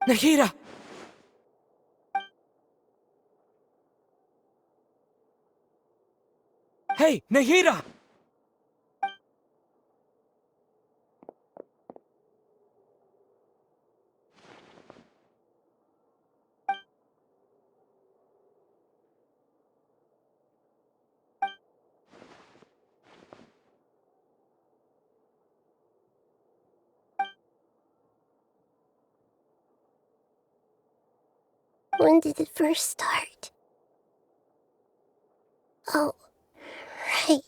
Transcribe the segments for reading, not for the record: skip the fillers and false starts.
Nahida! Hey, Nahida! When did it first start? Oh, right.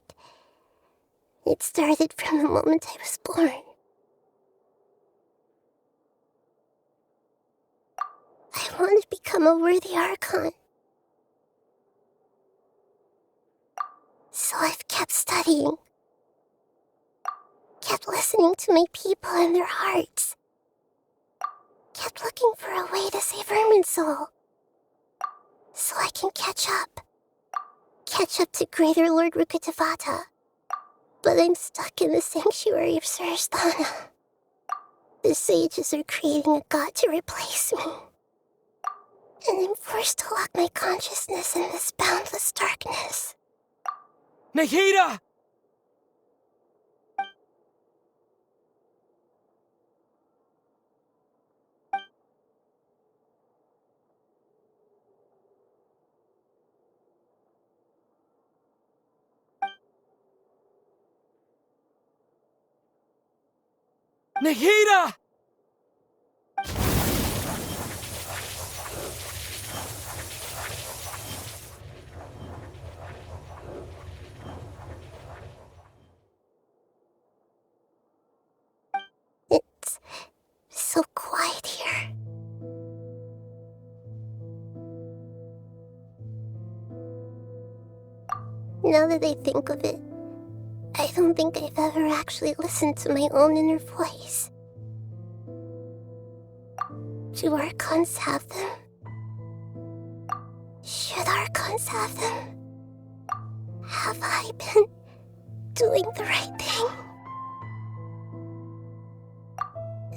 It started from the moment I was born. I want to become a worthy Archon. So I've kept studying. Kept listening to my people and their hearts. Kept looking for a way to save Irminsul. So I can catch up. Catch up to Greater Lord Rukkhadevata. But I'm stuck in the sanctuary of Sarasthana. The sages are creating a god to replace me. And I'm forced to lock my consciousness in this boundless darkness. Nahida! Nahida! It's so quiet here. Now that I think of it, I don't think I've ever actually listened to my own inner voice. Do Archons have them? Should Archons have them? Have I been doing the right thing?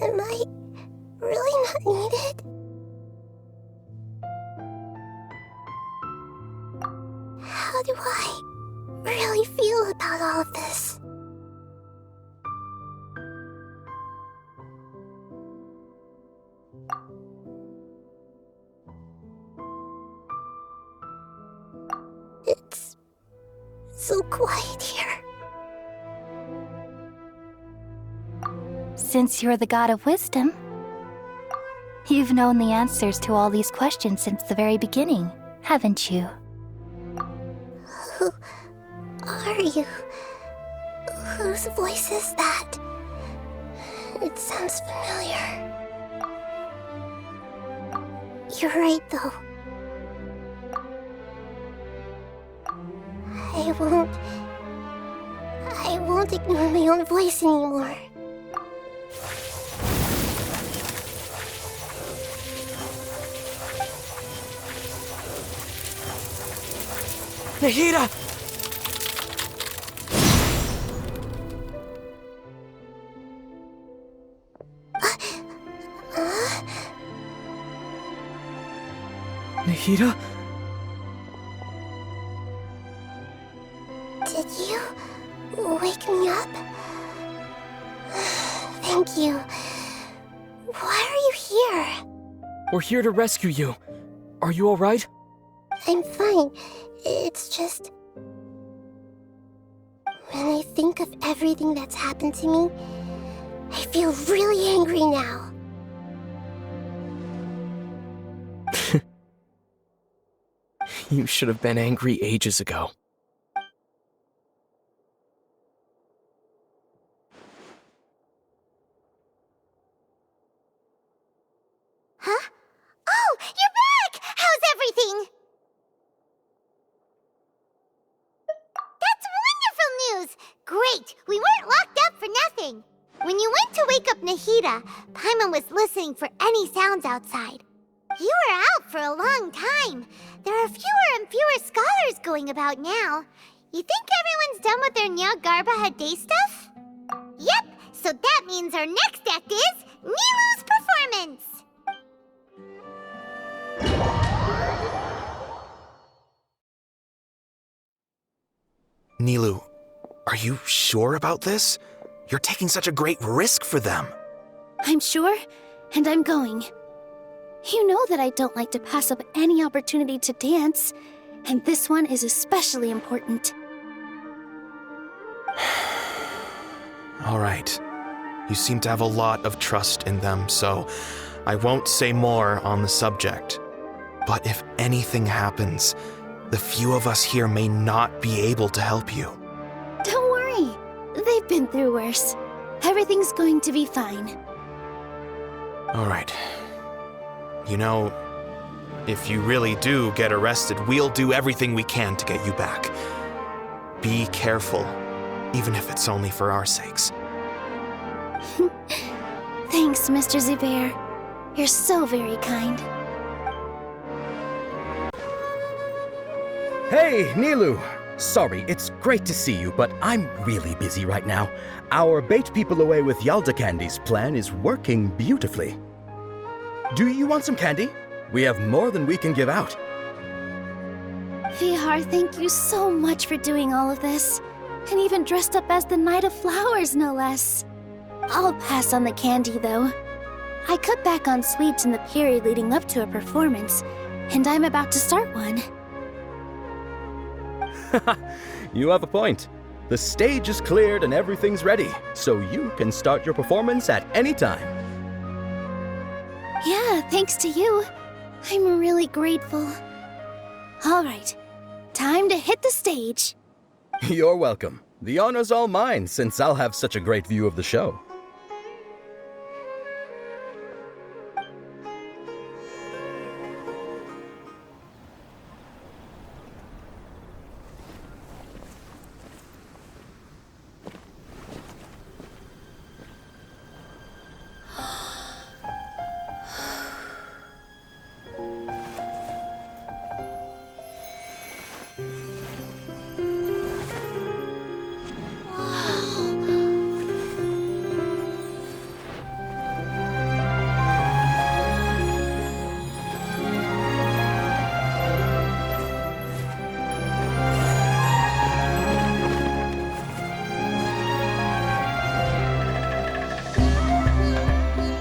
Am I really not needed? How do I really feel about all of this? It's so quiet here. Since you're the god of wisdom, you've known the answers to all these questions since the very beginning, haven't you? Who are you? Whose voice is that? It sounds familiar. You're right, though. I won't ignore my own voice anymore. Nahida! Nahida? Did you wake me up? Thank you. Why are you here? We're here to rescue you. Are you alright? I'm fine. It's just... when I think of everything that's happened to me, I feel really angry now. You should have been angry ages ago. Huh? Oh, you're back! How's everything? That's wonderful news! Great! We weren't locked up for nothing! When you went to wake up Nahida, Paimon was listening for any sounds outside. You were out for a long time. There are fewer and fewer scholars going about now. You think everyone's done with their Nya Garba day stuff? Yep, so that means our next act is Nilou's performance! Nilu, are you sure about this? You're taking such a great risk for them. I'm sure, and I'm going. You know that I don't like to pass up any opportunity to dance, and this one is especially important. All right. You seem to have a lot of trust in them, so I won't say more on the subject. But if anything happens, the few of us here may not be able to help you. Don't worry. They've been through worse. Everything's going to be fine. All right. You know, if you really do get arrested, we'll do everything we can to get you back. Be careful, even if it's only for our sakes. Thanks, Mr. Zubair. You're so very kind. Hey, Nilu! Sorry, it's great to see you, but I'm really busy right now. Our Bait People Away with Yalda Candies plan is working beautifully. Do you want some candy? We have more than we can give out. Vihar, thank you so much for doing all of this. And even dressed up as the Knight of Flowers, no less. I'll pass on the candy, though. I cut back on sweets in the period leading up to a performance, and I'm about to start one. You have a point. The stage is cleared and everything's ready, so you can start your performance at any time. Yeah, thanks to you. I'm really grateful. All right, time to hit the stage. You're welcome. The honor's all mine, since I'll have such a great view of the show.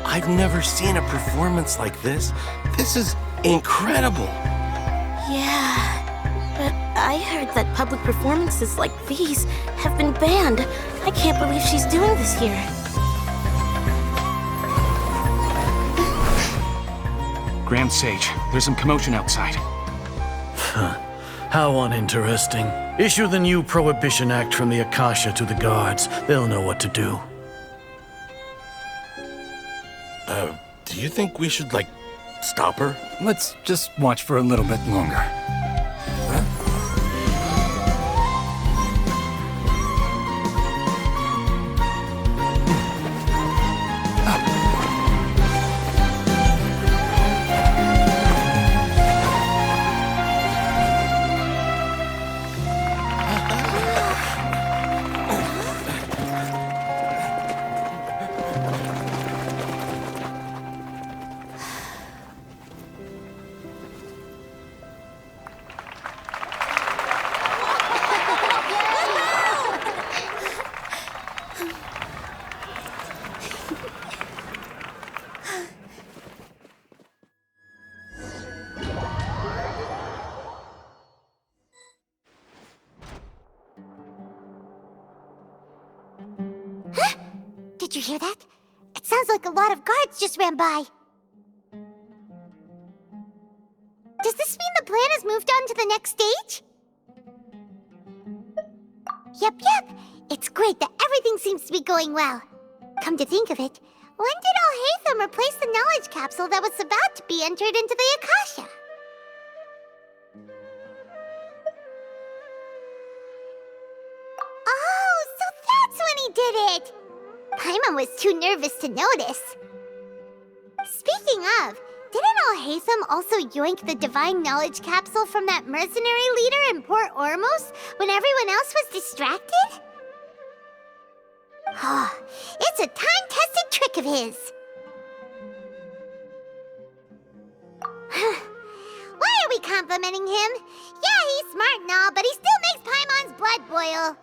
I've never seen a performance like this. This is incredible. Yeah, but I heard that public performances like these have been banned. I can't believe she's doing this here. Grand Sage, there's some commotion outside. How uninteresting. Issue the new Prohibition Act from the Akasha to the guards. They'll know what to do. Do you think we should, stop her? Let's just watch for a little bit longer. Did you hear that? It sounds like a lot of guards just ran by. Does this mean the plan has moved on to the next stage? Yep. It's great that everything seems to be going well. Come to think of it, when did Al-Haytham replace the knowledge capsule that was about to be entered into the Akasha? Oh, so that's when he did it! Paimon was too nervous to notice. Speaking of, didn't Al-Haytham also yoink the divine knowledge capsule from that mercenary leader in Port Ormos when everyone else was distracted? Oh, it's a time-tested trick of his. Why are we complimenting him? Yeah, he's smart and all, but he still makes Paimon's blood boil.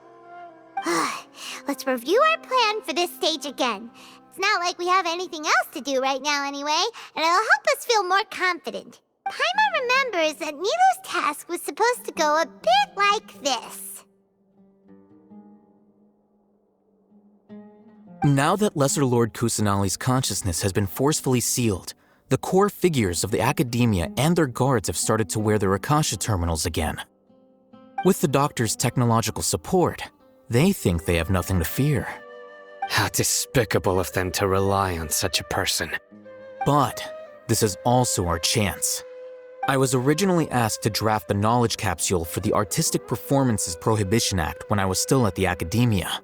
Let's review our plan for this stage again. It's not like we have anything else to do right now anyway, and it'll help us feel more confident. Paimon remembers that Nilu's task was supposed to go a bit like this. Now that Lesser Lord Kusanali's consciousness has been forcefully sealed, the core figures of the academia and their guards have started to wear their Akasha terminals again. With the doctor's technological support, they think they have nothing to fear. How despicable of them to rely on such a person. But this is also our chance. I was originally asked to draft the knowledge capsule for the Artistic Performances Prohibition Act when I was still at the academia.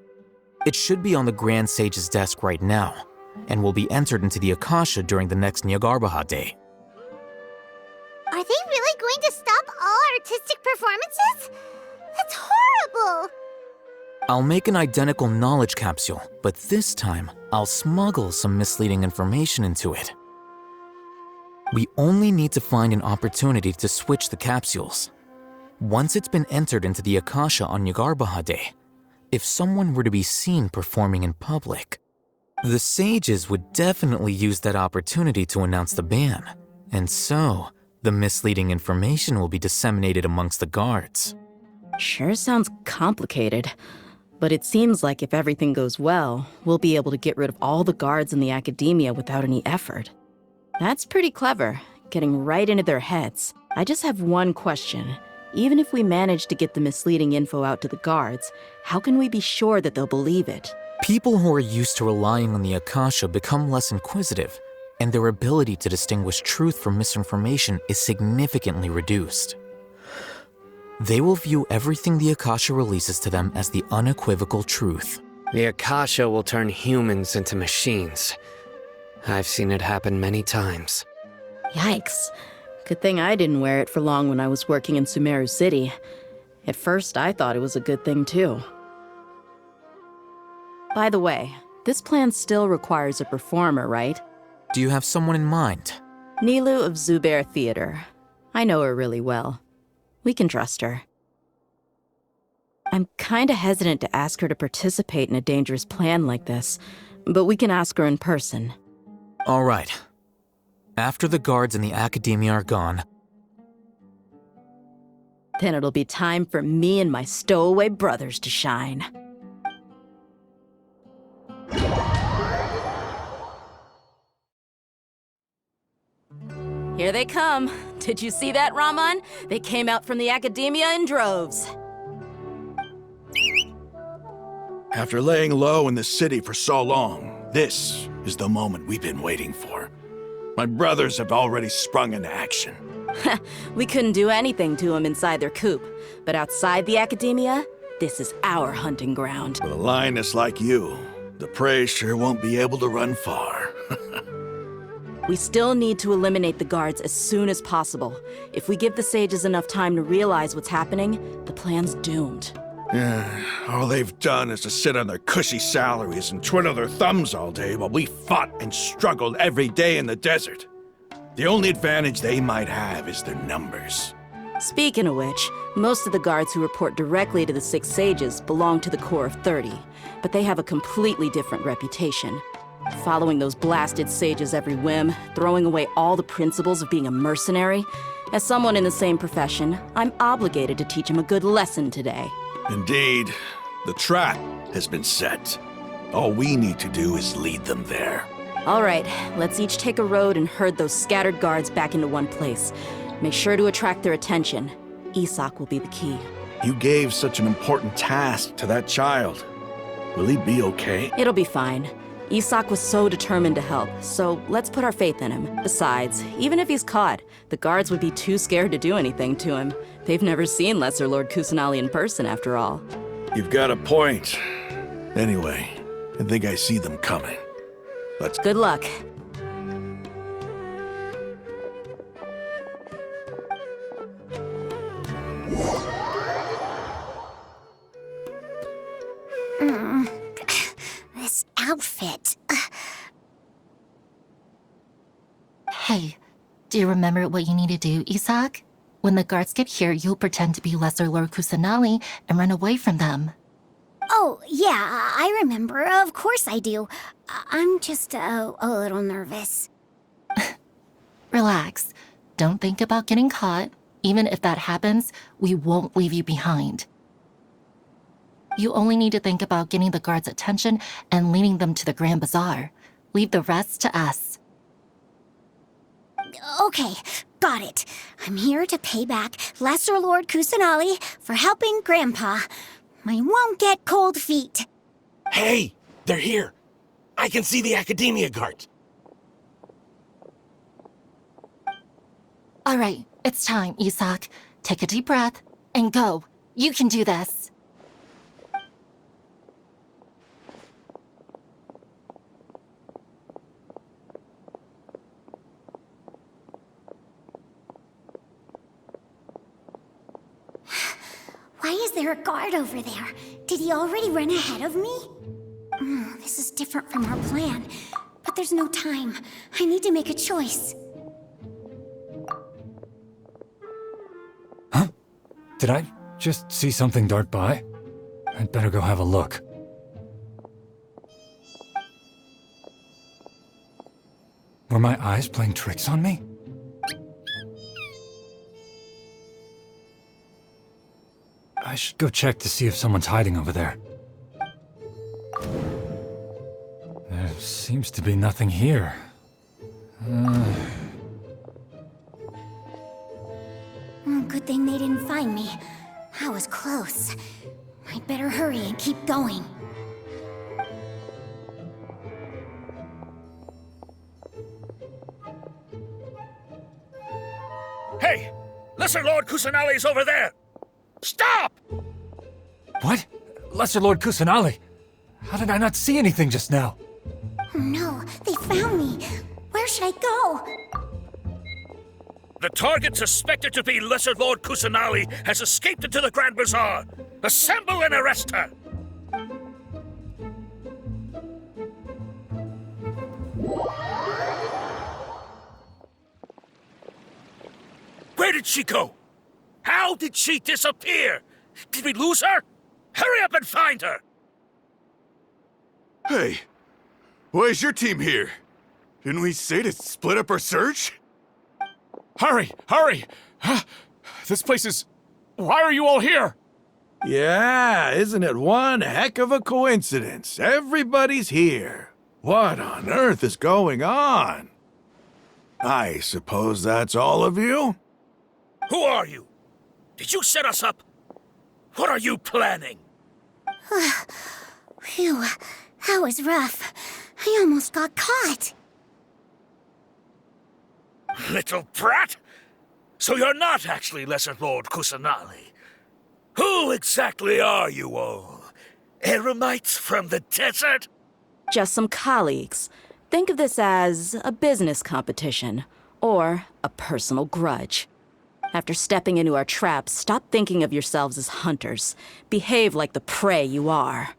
It should be on the Grand Sage's desk right now, and will be entered into the Akasha during the next Nyargarbaha Day. Are they really going to stop all artistic performances? That's horrible! I'll make an identical knowledge capsule, but this time, I'll smuggle some misleading information into it. We only need to find an opportunity to switch the capsules. Once it's been entered into the Akasha on Nyargarbaha Day, if someone were to be seen performing in public, the sages would definitely use that opportunity to announce the ban, and so the misleading information will be disseminated amongst the guards. Sure sounds complicated, but it seems like if everything goes well, we'll be able to get rid of all the guards in the academia without any effort. That's pretty clever, getting right into their heads. I just have one question. Even if we manage to get the misleading info out to the guards, how can we be sure that they'll believe it? People who are used to relying on the Akasha become less inquisitive, and their ability to distinguish truth from misinformation is significantly reduced. They will view everything the Akasha releases to them as the unequivocal truth. The Akasha will turn humans into machines. I've seen it happen many times. Yikes. Good thing I didn't wear it for long when I was working in Sumeru City. At first, I thought it was a good thing too. By the way, this plan still requires a performer, right? Do you have someone in mind? Nilu of Zubair Theater. I know her really well. We can trust her. I'm kinda hesitant to ask her to participate in a dangerous plan like this, but we can ask her in person. All right. After the guards and the academia are gone, then it'll be time for me and my stowaway brothers to shine. Here they come. Did you see that, Raman? They came out from the academia in droves. After laying low in the city for so long, this is the moment we've been waiting for. My brothers have already sprung into action. We couldn't do anything to them inside their coop, but outside the academia, this is our hunting ground. With a lioness like you, the prey sure won't be able to run far. We still need to eliminate the guards as soon as possible. If we give the sages enough time to realize what's happening, the plan's doomed. All they've done is to sit on their cushy salaries and twiddle their thumbs all day while we fought and struggled every day in the desert. The only advantage they might have is their numbers. Speaking of which, most of the guards who report directly to the 6 sages belong to the Corps of 30, but they have a completely different reputation. Following those blasted sages every whim, throwing away all the principles of being a mercenary. As someone in the same profession, I'm obligated to teach them a good lesson today. Indeed, the trap has been set. All we need to do is lead them there. All right, let's each take a road and herd those scattered guards back into one place. Make sure to attract their attention. Isak will be the key. You gave such an important task to that child. Will he be okay? It'll be fine. Isak was so determined to help, so let's put our faith in him. Besides, even if he's caught, the guards would be too scared to do anything to him. They've never seen Lesser Lord Kusanali in person, after all. You've got a point. Anyway, I think I see them coming. Let's... Good luck. This outfit. Hey, do you remember what you need to do, Isak? When the guards get here, you'll pretend to be Lesser Lord Kusanali and run away from them. Oh, yeah, I remember. Of course I do. I'm just a little nervous. Relax. Don't think about getting caught. Even if that happens, we won't leave you behind. You only need to think about getting the guards' attention and leading them to the Grand Bazaar. Leave the rest to us. Okay, got it. I'm here to pay back Lesser Lord Kusanali for helping Grandpa. I won't get cold feet. Hey, they're here. I can see the Academia guards. All right, it's time, Isak. Take a deep breath and go. You can do this. Why is there a guard over there? Did he already run ahead of me? This is different from our plan. But there's no time. I need to make a choice. Huh? Did I just see something dart by? I'd better go have a look. Were my eyes playing tricks on me? I should go check to see if someone's hiding over there. There seems to be nothing here. Good thing they didn't find me. I was close. I'd better hurry and keep going. Hey! Lesser Lord Kusanali's over there! Stop! What? Lesser Lord Kusanali? How did I not see anything just now? Oh no, they found me. Where should I go? The target suspected to be Lesser Lord Kusanali has escaped into the Grand Bazaar. Assemble and arrest her! Where did she go? How did she disappear? Did we lose her? Hurry up and find her! Hey, why is your team here? Didn't we say to split up our search? Hurry! Hurry! This place is... Why are you all here? Yeah, isn't it one heck of a coincidence? Everybody's here. What on earth is going on? I suppose that's all of you? Who are you? Did you set us up? What are you planning? Phew, that was rough. I almost got caught. Little brat! So you're not actually Lesser Lord Kusanali. Who exactly are you all? Eremites from the desert? Just some colleagues. Think of this as a business competition, or a personal grudge. After stepping into our trap, stop thinking of yourselves as hunters. Behave like the prey you are.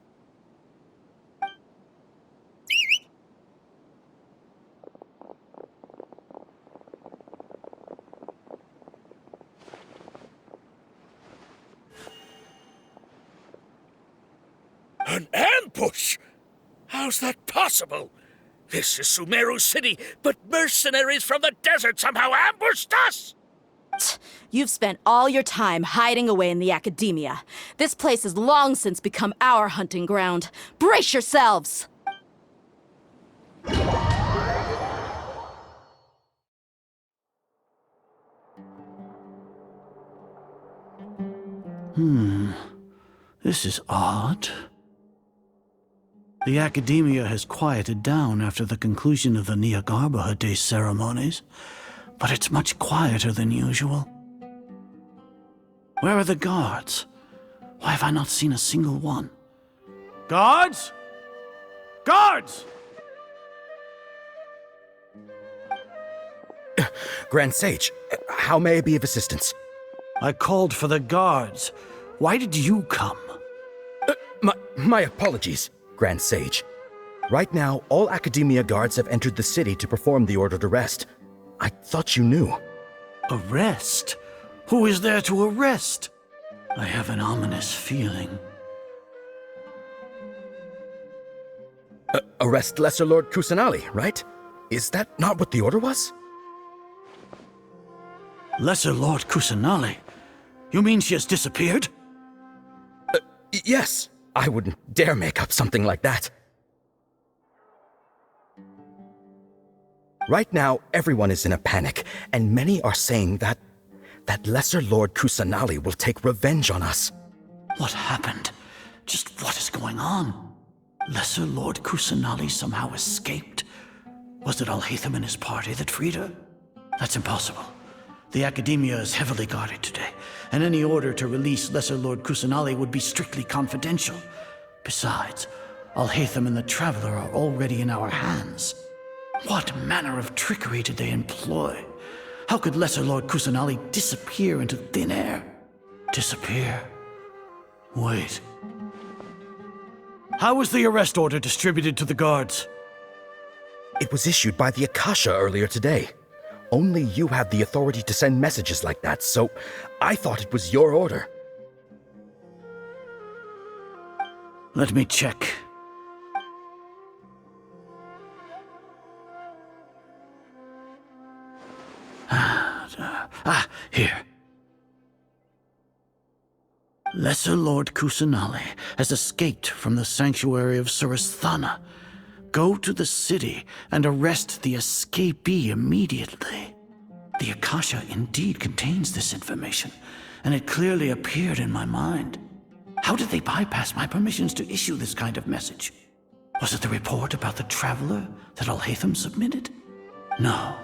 An ambush? How's that possible? This is Sumeru City, but mercenaries from the desert somehow ambushed us! You've spent all your time hiding away in the Academia. This place has long since become our hunting ground. Brace yourselves! This is odd. The Academia has quieted down after the conclusion of the Niagarbaha Day ceremonies, but it's much quieter than usual. Where are the guards? Why have I not seen a single one? Guards? Guards! Grand Sage, how may I be of assistance? I called for the guards. Why did you come? My apologies, Grand Sage. Right now, all Academia guards have entered the city to perform the ordered arrest. I thought you knew. Arrest? Who is there to arrest? I have an ominous feeling. Arrest Lesser Lord Kusanali, right? Is that not what the order was? Lesser Lord Kusanali? You mean she has disappeared? Yes. I wouldn't dare make up something like that. Right now, everyone is in a panic, and many are saying that Lesser Lord Kusanali will take revenge on us. What happened? Just what is going on? Lesser Lord Kusanali somehow escaped? Was it Alhaitham and his party that freed her? That's impossible. The Academia is heavily guarded today, and any order to release Lesser Lord Kusanali would be strictly confidential. Besides, Alhaitham and the Traveler are already in our hands. What manner of trickery did they employ? How could Lesser Lord Kusanali disappear into thin air? Disappear? Wait. How was the arrest order distributed to the guards? It was issued by the Akasha earlier today. Only you have the authority to send messages like that, so I thought it was your order. Let me check. Here. Lesser Lord Kusanali has escaped from the sanctuary of Surasthana. Go to the city and arrest the escapee immediately. The Akasha indeed contains this information, and it clearly appeared in my mind. How did they bypass my permissions to issue this kind of message? Was it the report about the Traveler that Alhaitham submitted? No.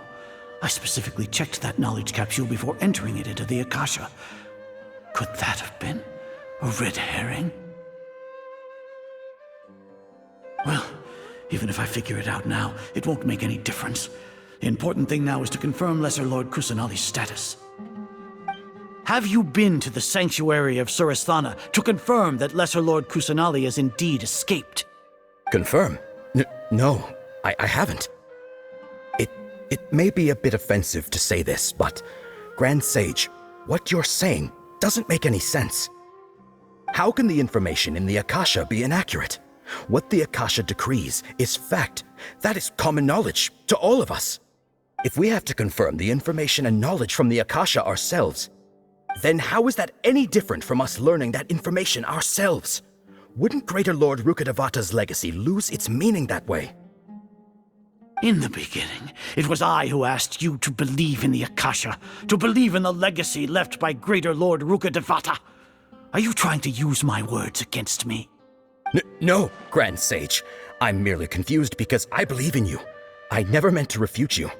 I specifically checked that knowledge capsule before entering it into the Akasha. Could that have been a red herring? Well, even if I figure it out now, it won't make any difference. The important thing now is to confirm Lesser Lord Kusanali's status. Have you been to the sanctuary of Surasthana to confirm that Lesser Lord Kusanali has indeed escaped? Confirm? No, I haven't. It may be a bit offensive to say this, but Grand Sage, what you're saying doesn't make any sense. How can the information in the Akasha be inaccurate? What the Akasha decrees is fact. That is common knowledge to all of us. If we have to confirm the information and knowledge from the Akasha ourselves, then how is that any different from us learning that information ourselves? Wouldn't Greater Lord Rukkhadevata's legacy lose its meaning that way? In the beginning, it was I who asked you to believe in the Akasha, to believe in the legacy left by Greater Lord Rukkhadevata. Are you trying to use my words against me? No, Grand Sage. I'm merely confused because I believe in you. I never meant to refute you.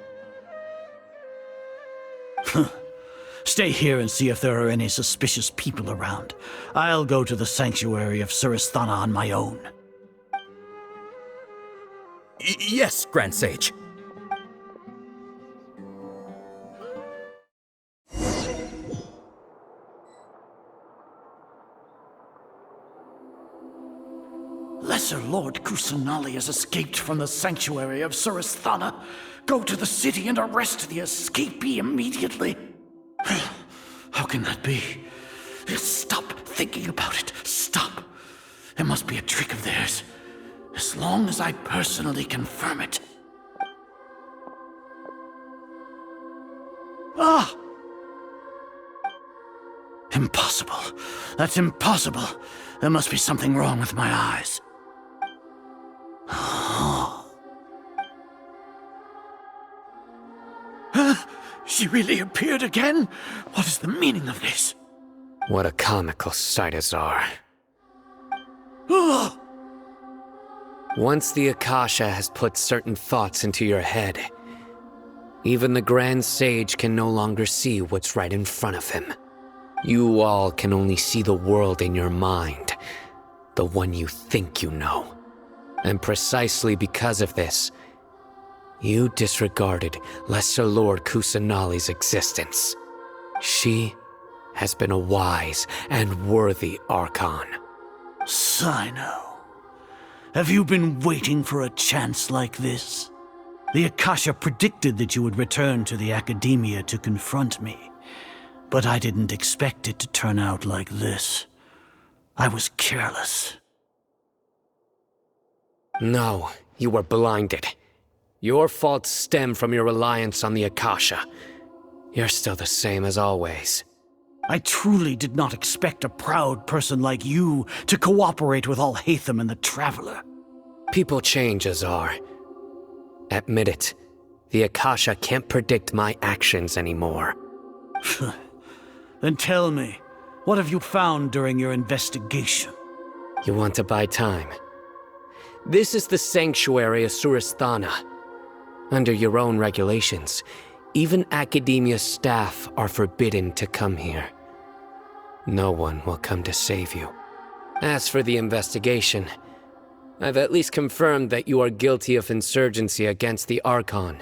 Stay here and see if there are any suspicious people around. I'll go to the sanctuary of Surasthana on my own. Yes, Grand Sage. Lesser Lord Kusanali has escaped from the sanctuary of Surasthana. Go to the city and arrest the escapee immediately. How can that be? Stop thinking about it. Stop. It must be a trick of theirs. As long as I personally confirm it. Ah! Impossible. That's impossible. There must be something wrong with my eyes. She really appeared again? What is the meaning of this? What a comical sight, Azar. Once the Akasha has put certain thoughts into your head, even the Grand Sage can no longer see what's right in front of him. You all can only see the world in your mind, the one you think you know. And precisely because of this, you disregarded Lesser Lord Kusanali's existence. She has been a wise and worthy Archon. Sino, have you been waiting for a chance like this? The Akasha predicted that you would return to the Academia to confront me. But I didn't expect it to turn out like this. I was careless. No, you were blinded. Your faults stem from your reliance on the Akasha. You're still the same as always. I truly did not expect a proud person like you to cooperate with Alhaitham and the Traveler. People change, Azar. Admit it. The Akasha can't predict my actions anymore. Then tell me, what have you found during your investigation? You want to buy time? This is the sanctuary of Surasthana. Under your own regulations, even Academia staff are forbidden to come here. No one will come to save you. As for the investigation, I've at least confirmed that you are guilty of insurgency against the Archon.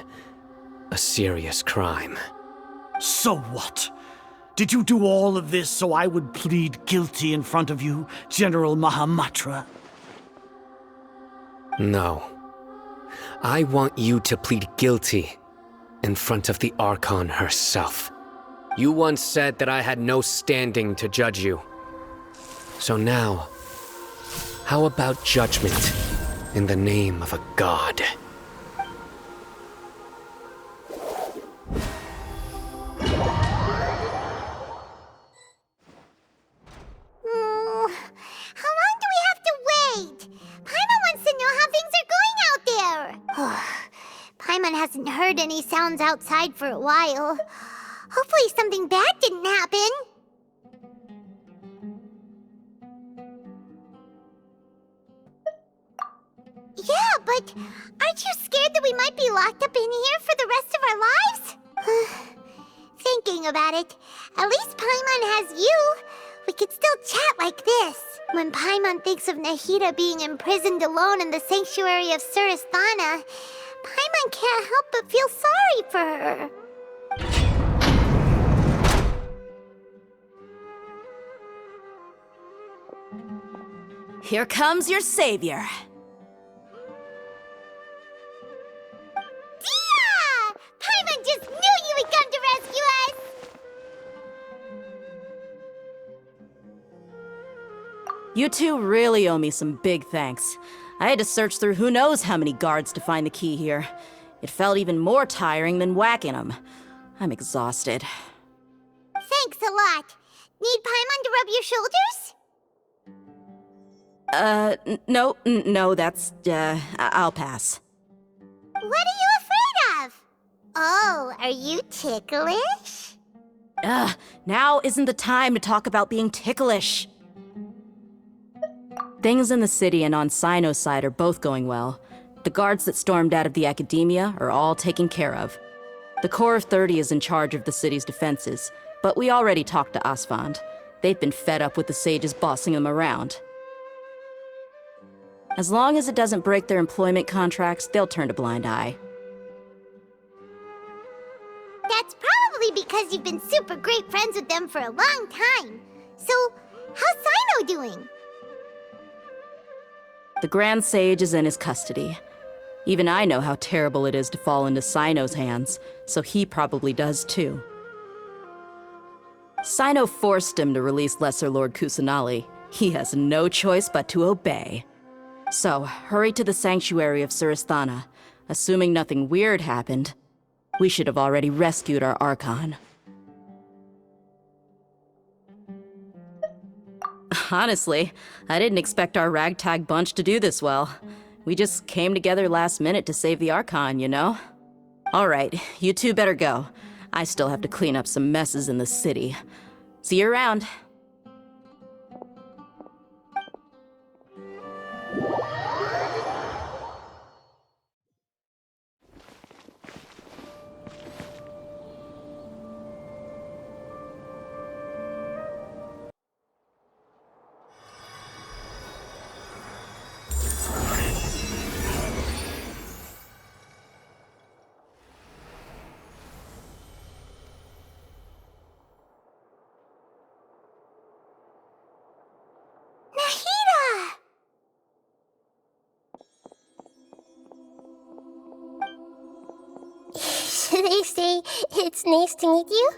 A serious crime. So what? Did you do all of this so I would plead guilty in front of you, General Mahamatra? No. I want you to plead guilty in front of the Archon herself. You once said that I had no standing to judge you. So now, how about judgment in the name of a god? How long do we have to wait? Paimon wants to know how things are going out there. Paimon hasn't heard any sounds outside for a while. Hopefully something bad didn't happen. Yeah, but aren't you scared that we might be locked up in here for the rest of our lives? Thinking about it, at least Paimon has you. We could still chat like this. When Paimon thinks of Nahida being imprisoned alone in the sanctuary of Surasthana, Paimon can't help but feel sorry for her. Here comes your savior. Dia! Paimon just knew you would come to rescue us! You two really owe me some big thanks. I had to search through who knows how many guards to find the key here. It felt even more tiring than whacking them. I'm exhausted. Thanks a lot. Need Paimon to rub your shoulders? No, that's, I'll pass. What are you afraid of? Oh, are you ticklish? Now isn't the time to talk about being ticklish. Things in the city and on Sino's side are both going well. The guards that stormed out of the Academia are all taken care of. The Corps of 30 is in charge of the city's defenses, but we already talked to Asfand. They've been fed up with the sages bossing them around. As long as it doesn't break their employment contracts, they'll turn a blind eye. That's probably because you've been super great friends with them for a long time. So, how's Sino doing? The Grand Sage is in his custody. Even I know how terrible it is to fall into Sino's hands, so he probably does too. Sino forced him to release Lesser Lord Kusanali. He has no choice but to obey. So, hurry to the sanctuary of Surasthana. Assuming nothing weird happened, we should have already rescued our Archon. Honestly, I didn't expect our ragtag bunch to do this well. We just came together last minute to save the Archon, you know? Alright, you two better go. I still have to clean up some messes in the city. See you around. They say it's nice to meet you?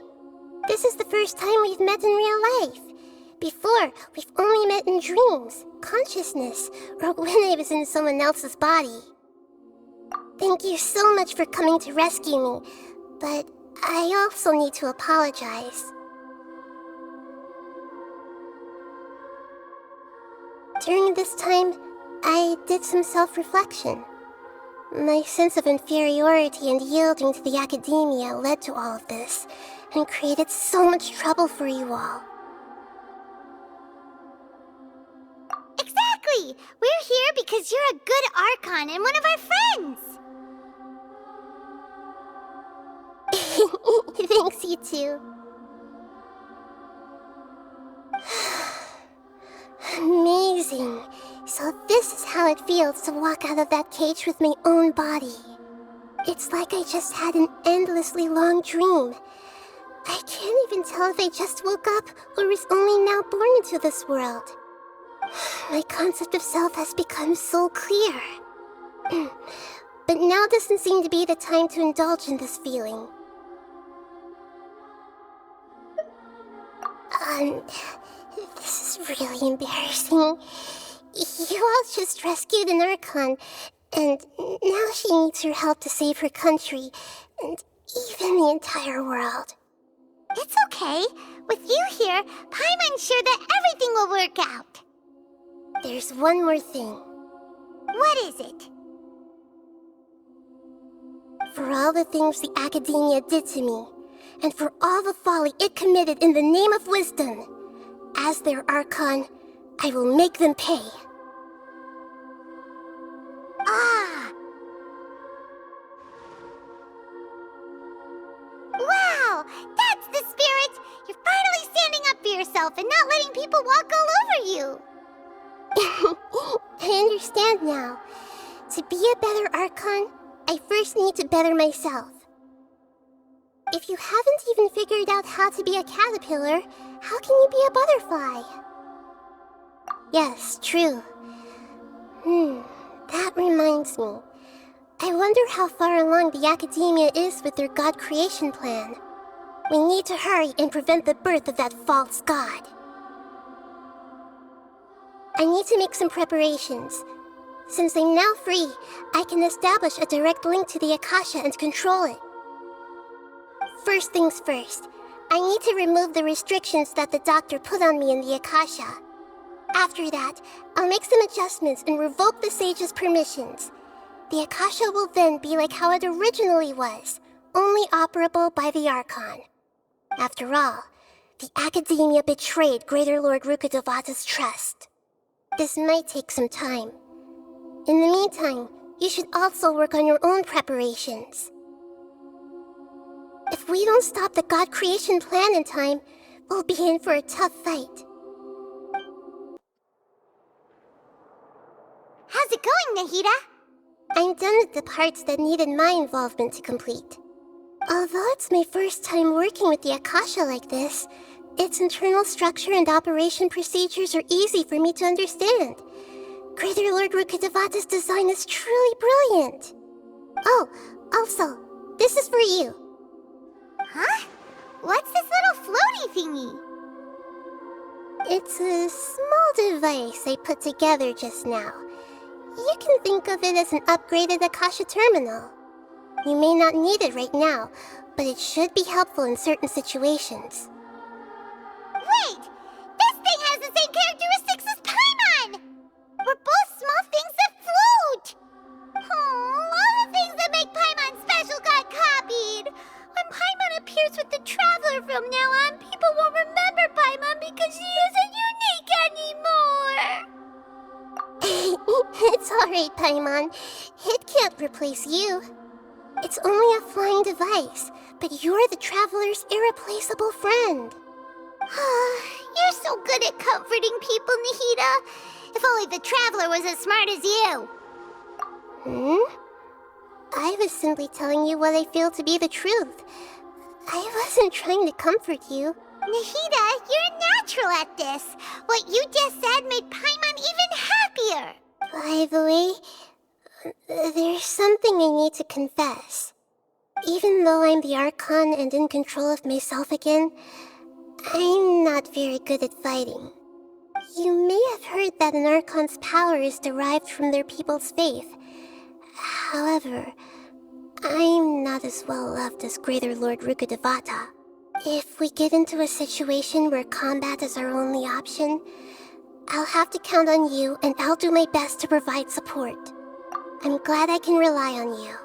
This is the first time we've met in real life. Before, we've only met in dreams, consciousness, or when I was in someone else's body. Thank you so much for coming to rescue me, but I also need to apologize. During this time, I did some self-reflection. My sense of inferiority and yielding to the academia led to all of this, and created so much trouble for you all. Exactly! We're here because you're a good Archon and one of our friends! Thanks, you too. Amazing. So this is how it feels to walk out of that cage with my own body. It's like I just had an endlessly long dream. I can't even tell if I just woke up or was only now born into this world. My concept of self has become so clear. But now doesn't seem to be the time to indulge in this feeling. This is really embarrassing. You all just rescued an Archon, and now she needs your help to save her country, and even the entire world. It's okay. With you here, Paimon's sure that everything will work out. There's one more thing. What is it? For all the things the Academia did to me, and for all the folly it committed in the name of wisdom, as their Archon, I will make them pay. Ah! Wow! That's the spirit! You're finally standing up for yourself and not letting people walk all over you! I understand now. To be a better Archon, I first need to better myself. If you haven't even figured out how to be a caterpillar, how can you be a butterfly? Yes, true. That reminds me. I wonder how far along the Academia is with their god creation plan. We need to hurry and prevent the birth of that false god. I need to make some preparations. Since I'm now free, I can establish a direct link to the Akasha and control it. First things first, I need to remove the restrictions that the doctor put on me in the Akasha. After that, I'll make some adjustments and revoke the sage's permissions. The Akasha will then be like how it originally was, only operable by the Archon. After all, the Academia betrayed Greater Lord Rukkhadevata's trust. This might take some time. In the meantime, you should also work on your own preparations. If we don't stop the god creation plan in time, we'll be in for a tough fight. How's it going, Nahida? I'm done with the parts that needed my involvement to complete. Although it's my first time working with the Akasha like this, its internal structure and operation procedures are easy for me to understand. Greater Lord Rukkhadevata's design is truly brilliant. Oh, also, this is for you. Huh? What's this little floaty thingy? It's a small device I put together just now. You can think of it as an upgraded Akasha terminal. You may not need it right now, but it should be helpful in certain situations. Wait! This thing has the same characteristics as Paimon! We're both small things that float! Oh, all the things that make Paimon special got copied! When Paimon appears with the Traveler from now on, people won't remember Paimon because she isn't unique anymore! It's alright, Paimon. It can't replace you. It's only a flying device, but you're the Traveler's irreplaceable friend. You're so good at comforting people, Nahida. If only the Traveler was as smart as you. I was simply telling you what I feel to be the truth. I wasn't trying to comfort you. Nahida, you're natural at this. What you just said made Paimon even happier. By the way, there's something I need to confess. Even though I'm the Archon and in control of myself again, I'm not very good at fighting. You may have heard that an Archon's power is derived from their people's faith. However, I'm not as well loved as Greater Lord Rukkhadevata. If we get into a situation where combat is our only option, I'll have to count on you, and I'll do my best to provide support. I'm glad I can rely on you.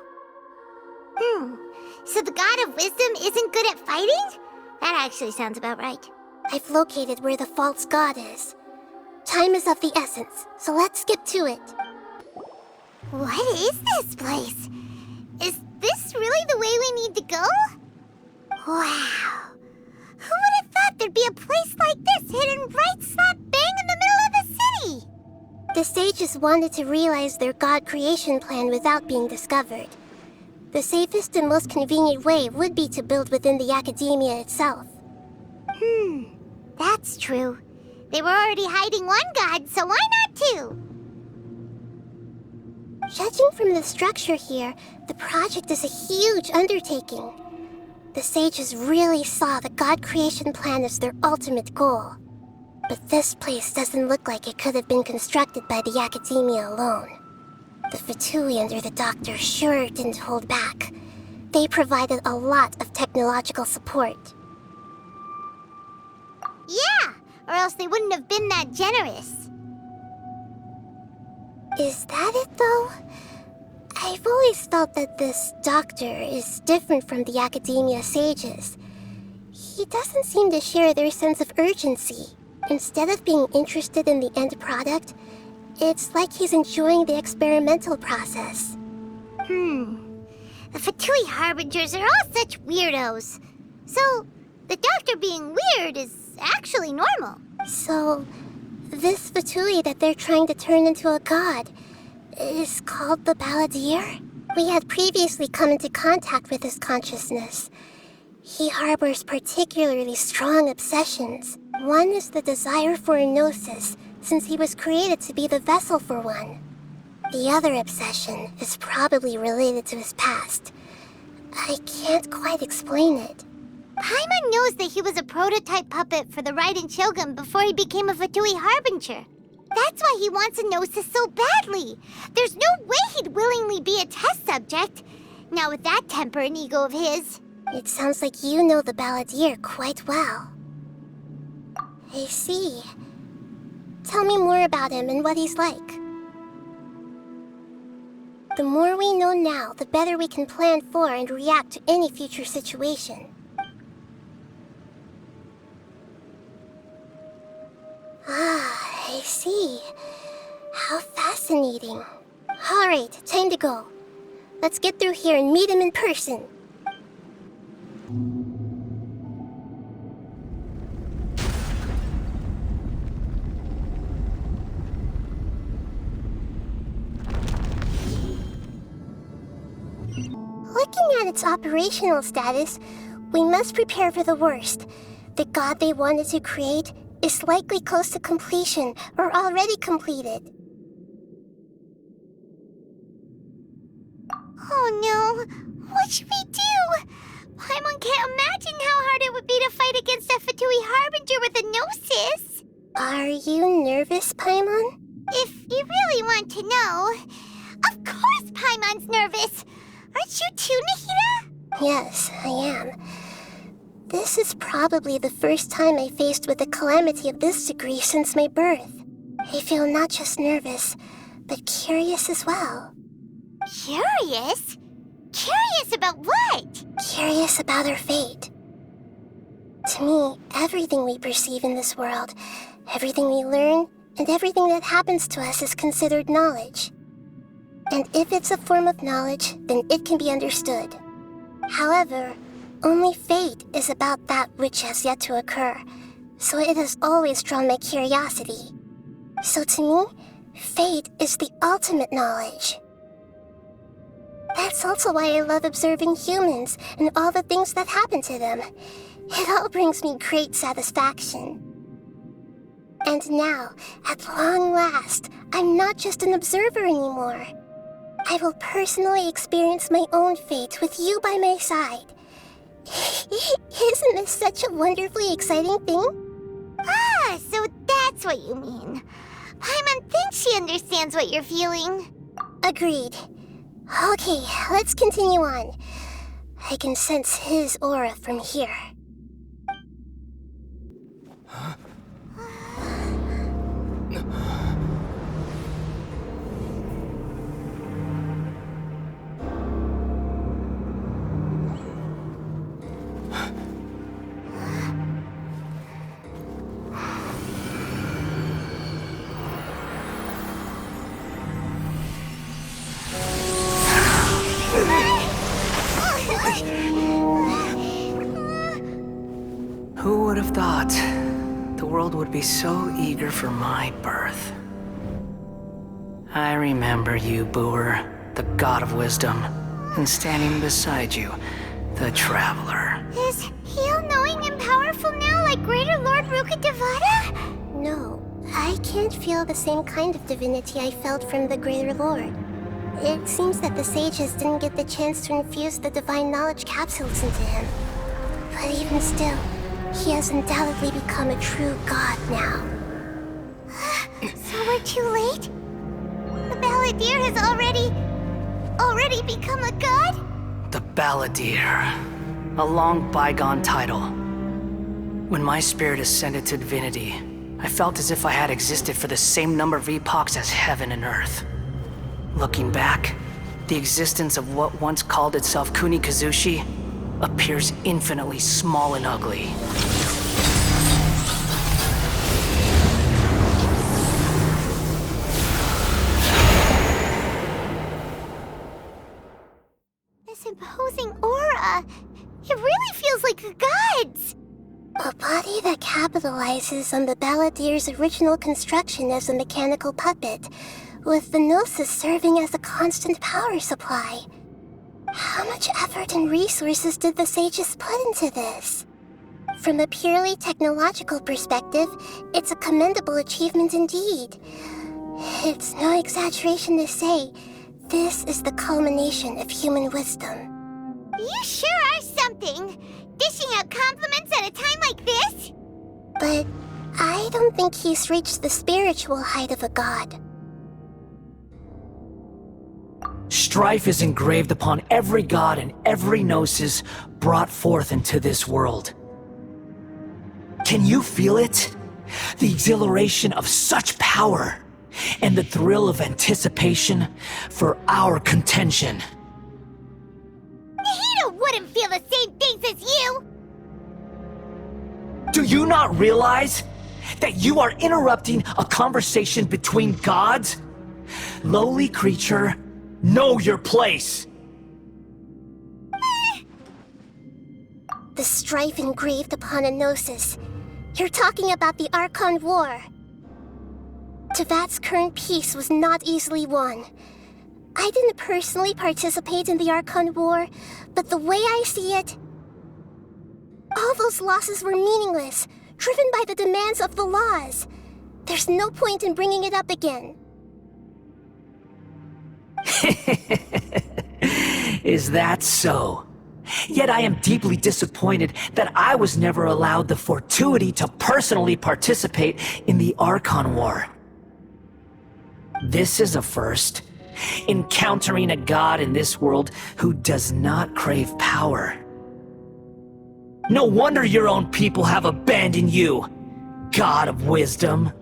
So the God of Wisdom isn't good at fighting? That actually sounds about right. I've located where the false god is. Time is of the essence, so let's get to it. What is this place? Is this really the way we need to go? Wow. Who would have thought there'd be a place like this hidden right slap bang in the middle of the city? The sages wanted to realize their god creation plan without being discovered. The safest and most convenient way would be to build within the academia itself. That's true. They were already hiding one god, so why not two? Judging from the structure here, the project is a huge undertaking. The sages really saw the god creation plan as their ultimate goal. But this place doesn't look like it could have been constructed by the academia alone. The Fatui under the doctor sure didn't hold back. They provided a lot of technological support. Yeah, or else they wouldn't have been that generous. Is that it, though? I've always felt that this doctor is different from the academia sages. He doesn't seem to share their sense of urgency. Instead of being interested in the end product, it's like he's enjoying the experimental process. The Fatui Harbingers are all such weirdos. So, the doctor being weird is actually normal. So, this Fatui that they're trying to turn into a god is called the Balladeer? We had previously come into contact with his consciousness. He harbors particularly strong obsessions. One is the desire for a gnosis, since he was created to be the vessel for one. The other obsession is probably related to his past. I can't quite explain it. Paimon knows that he was a prototype puppet for the Raiden Shogun before he became a Fatui Harbinger. That's why he wants a gnosis so badly. There's no way he'd willingly be a test subject. Now with that temper and ego of his. It sounds like you know the Balladeer quite well. I see. Tell me more about him and what he's like. The more we know now, the better we can plan for and react to any future situation. Ah, I see. How fascinating. Alright, time to go. Let's get through here and meet him in person. Looking at its operational status, we must prepare for the worst. The god they wanted to create is likely close to completion or already completed. Oh no, what should we do? Paimon can't imagine how hard it would be to fight against a Fatui Harbinger with a gnosis. Are you nervous, Paimon? If you really want to know, of course Paimon's nervous. Aren't you too, Nahida? Yes, I am. This is probably the first time I faced with a calamity of this degree since my birth. I feel not just nervous, but curious as well. Curious? Curious about what? Curious about our fate. To me, everything we perceive in this world, everything we learn, and everything that happens to us is considered knowledge. And if it's a form of knowledge, then it can be understood. However, only fate is about that which has yet to occur, so it has always drawn my curiosity. So to me, fate is the ultimate knowledge. That's also why I love observing humans and all the things that happen to them. It all brings me great satisfaction. And now, at long last, I'm not just an observer anymore. I will personally experience my own fate with you by my side. Isn't this such a wonderfully exciting thing? Ah, so that's what you mean. Paimon thinks she understands what you're feeling. Agreed. Okay, let's continue on. I can sense his aura from here. Who would have thought the world would be so eager for my birth? I remember you, Booer, the god of wisdom, and standing beside you, the traveler. Is he all-knowing and powerful now like Greater Lord Rukkhadevata? No, I can't feel the same kind of divinity I felt from the Greater Lord. It seems that the sages didn't get the chance to infuse the divine knowledge capsules into him. But even still, he has undoubtedly become a true god now. So we're too late? The Balladeer has already become a god? The Balladeer. A long bygone title. When my spirit ascended to divinity, I felt as if I had existed for the same number of epochs as heaven and earth. Looking back, the existence of what once called itself Kunikazushi appears infinitely small and ugly. This imposing aura, it really feels like the gods! A body that capitalizes on the Balladeer's original construction as a mechanical puppet, with the Gnosis serving as a constant power supply. How much effort and resources did the sages put into this? From a purely technological perspective, it's a commendable achievement indeed. It's no exaggeration to say, this is the culmination of human wisdom. You sure are something! Dishing out compliments at a time like this? But I don't think he's reached the spiritual height of a god. Strife is engraved upon every god and every gnosis brought forth into this world. Can you feel it? The exhilaration of such power, and the thrill of anticipation for our contention. Nahida wouldn't feel the same things as you! Do you not realize that you are interrupting a conversation between gods? Lowly creature, know your place! The strife engraved upon a gnosis. You're talking about the Archon War. Tevat's current peace was not easily won. I didn't personally participate in the Archon War, but the way I see it, all those losses were meaningless, driven by the demands of the laws. There's no point in bringing it up again. Is that so? Yet I am deeply disappointed that I was never allowed the fortuity to personally participate in the Archon War. This is a first. Encountering a god in this world who does not crave power. No wonder your own people have abandoned you, god of wisdom.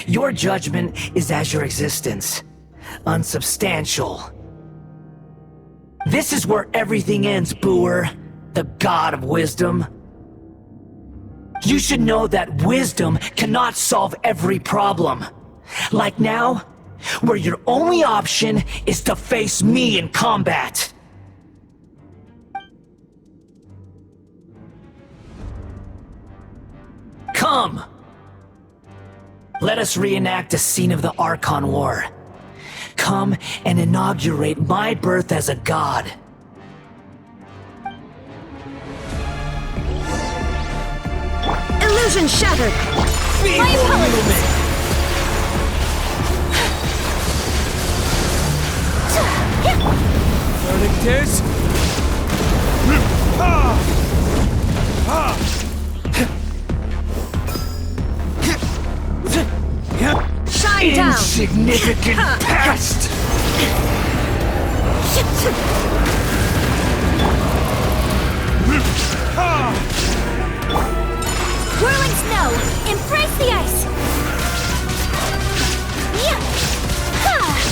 Your judgment is as your existence, unsubstantial. This is where everything ends, Booer, the god of wisdom. You should know that wisdom cannot solve every problem. Like now, where your only option is to face me in combat. Come! Let us reenact a scene of the Archon War. Come and inaugurate my birth as a god. Illusion shattered! My apologies! Verdict is... Shine down! Insignificant pest! Whirling snow! Embrace the ice!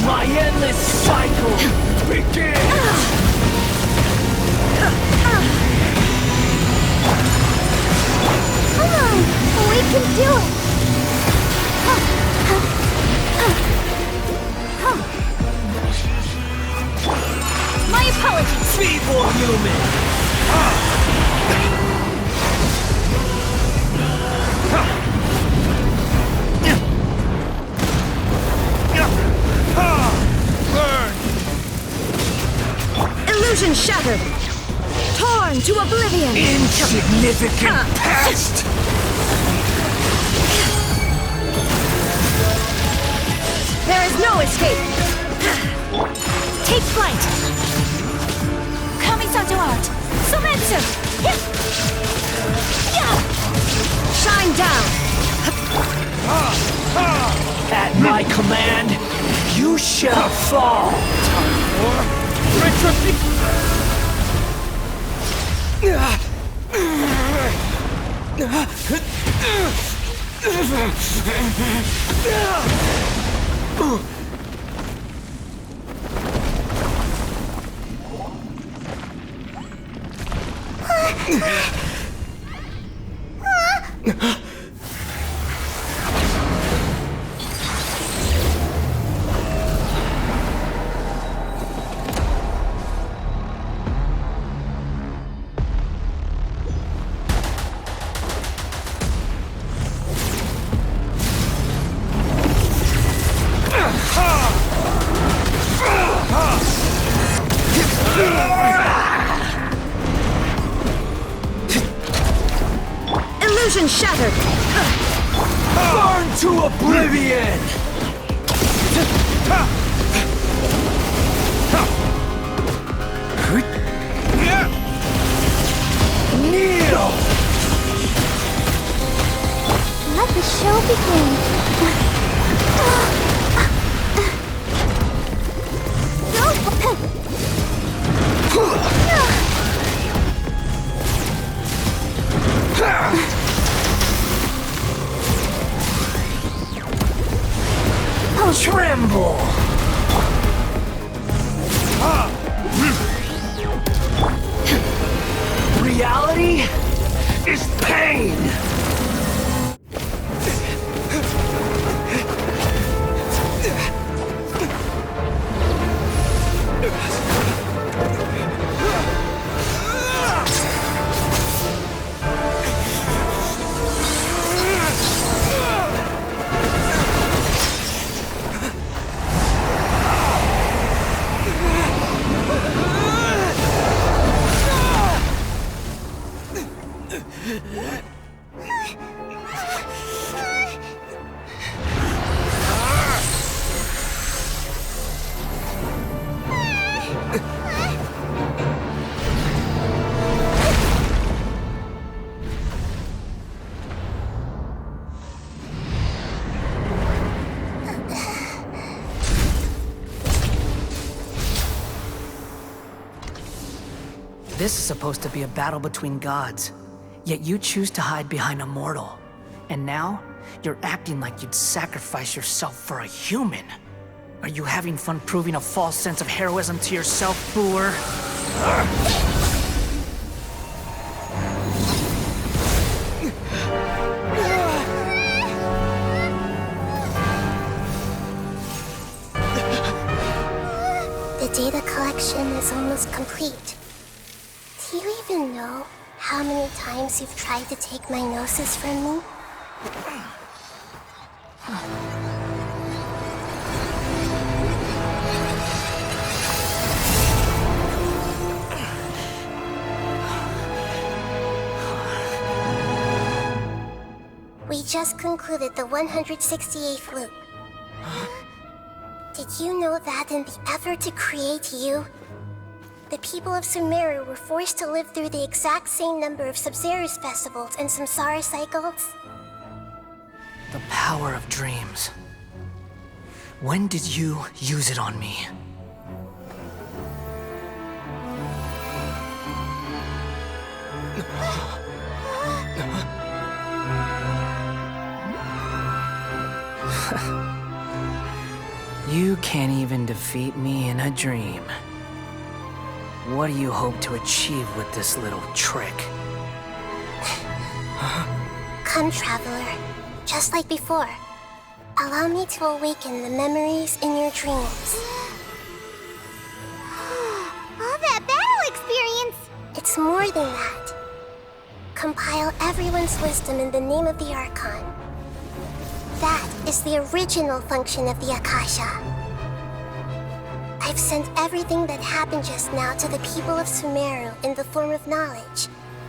My endless cycle begins! Come on! We can do it! My apologies! Feeble human! Burn! Illusion shattered! Torn to oblivion! Insignificant pest! There is no escape! Take flight! Kamisato art! Sumeru! Shine down! At my command, you shall fall! Illusion shattered! Burn to oblivion! Kneel! Let the show begin. Tremble! Reality is pain! This is supposed to be a battle between gods, yet you choose to hide behind a mortal. And now, you're acting like you'd sacrifice yourself for a human. Are you having fun proving a false sense of heroism to yourself, Booer? The data collection is almost complete. Do you even know how many times you've tried to take my gnosis from me? We just concluded the 168th loop. Did you know that in the effort to create you, the people of Sumeru were forced to live through the exact same number of Sub-Zerus festivals and Samsara cycles? The power of dreams. When did you use it on me? You can't even defeat me in a dream. What do you hope to achieve with this little trick? Come, Traveler. Just like before. Allow me to awaken the memories in your dreams. All that battle experience! It's more than that. Compile everyone's wisdom in the name of the Archon. That is the original function of the Akasha. I've sent everything that happened just now to the people of Sumeru in the form of knowledge.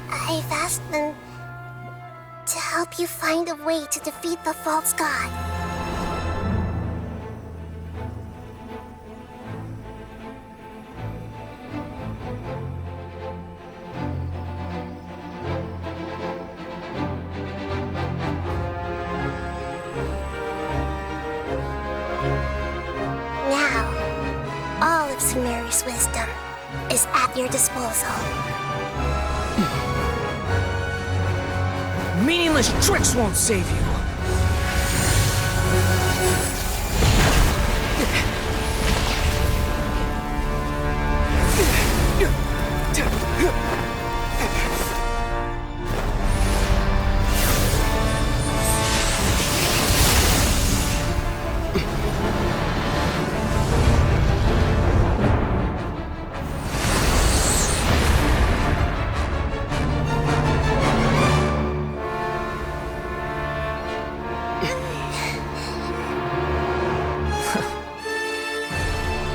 I've asked them to help you find a way to defeat the false god. Sumeru's wisdom is at your disposal. Meaningless tricks won't save you.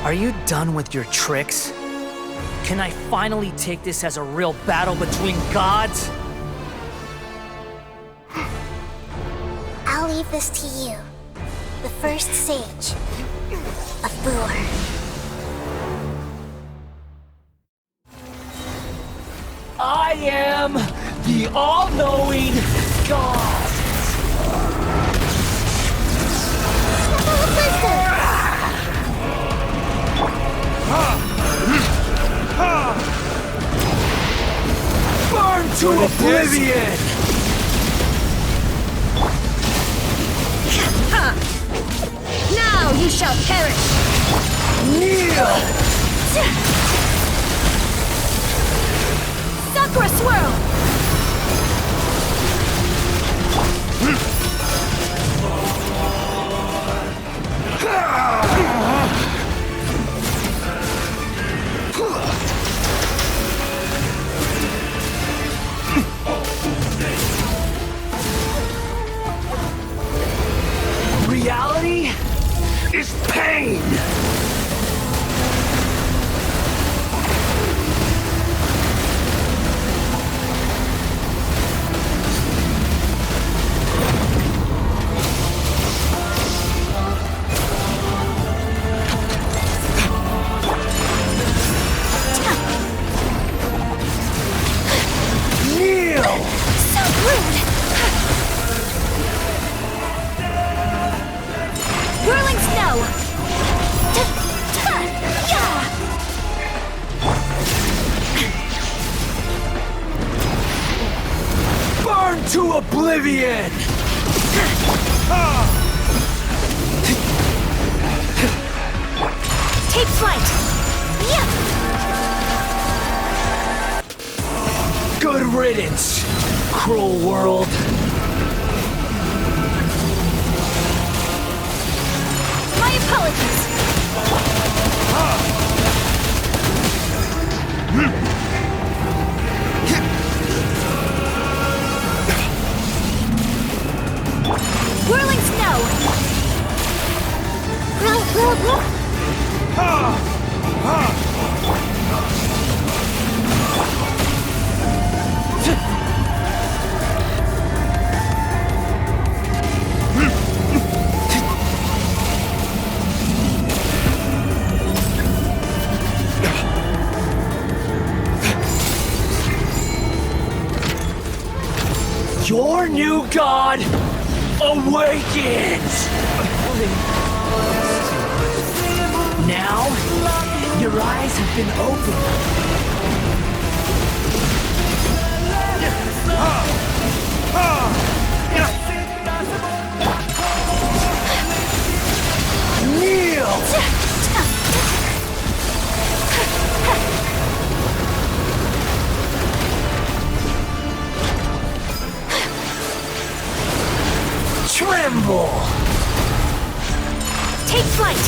Are you done with your tricks? Can I finally take this as a real battle between gods? I'll leave this to you, the first sage of Boor. I am the all-knowing God! Burn to oblivion! Now you shall perish! Kneel! Sakura Swirl! Reality is pain! Kneel! So rude! Whirling snow! Burn to oblivion! Take flight! Good riddance, cruel world. My apologies! Whirling snow! Your new god awakens! Now, your eyes have been opened. Kneel! Tremble! Take flight!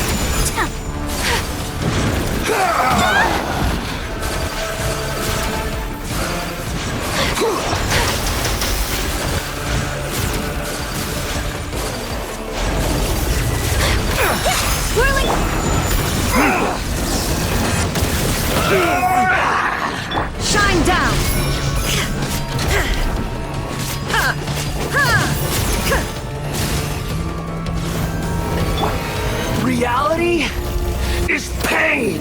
Whirling! Shine down! Reality is pain!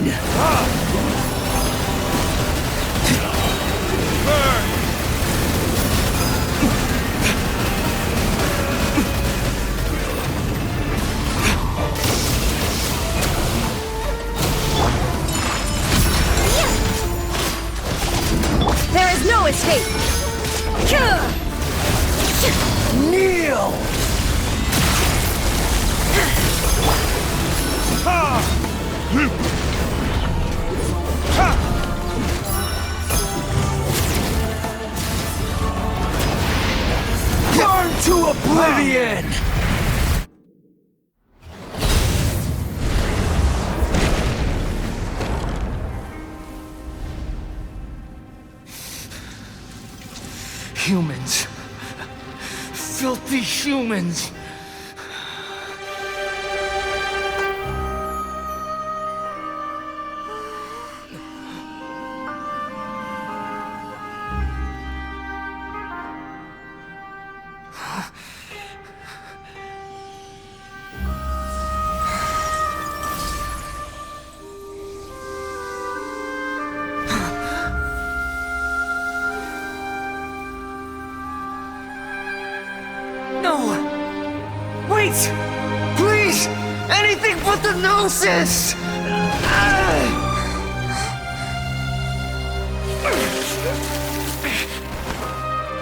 There is no escape! Kneel! Burn to oblivion! Humans. Filthy humans. No! Wait! Please! Anything but the Gnosis!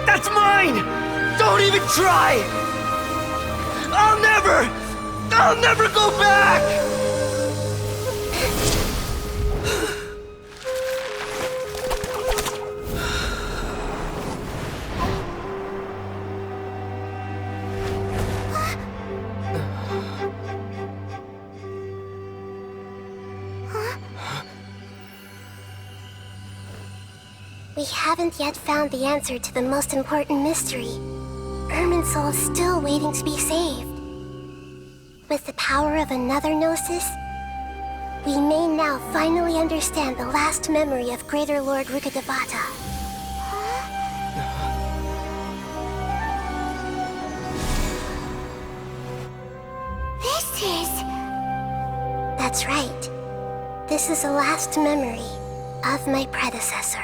That's mine! Don't even try! I'll never go back! We haven't yet found the answer to the most important mystery. Irminsul is still waiting to be saved. With the power of another Gnosis, we may now finally understand the last memory of Greater Lord Rukkhadevata. This is... That's right. This is the last memory of my predecessor.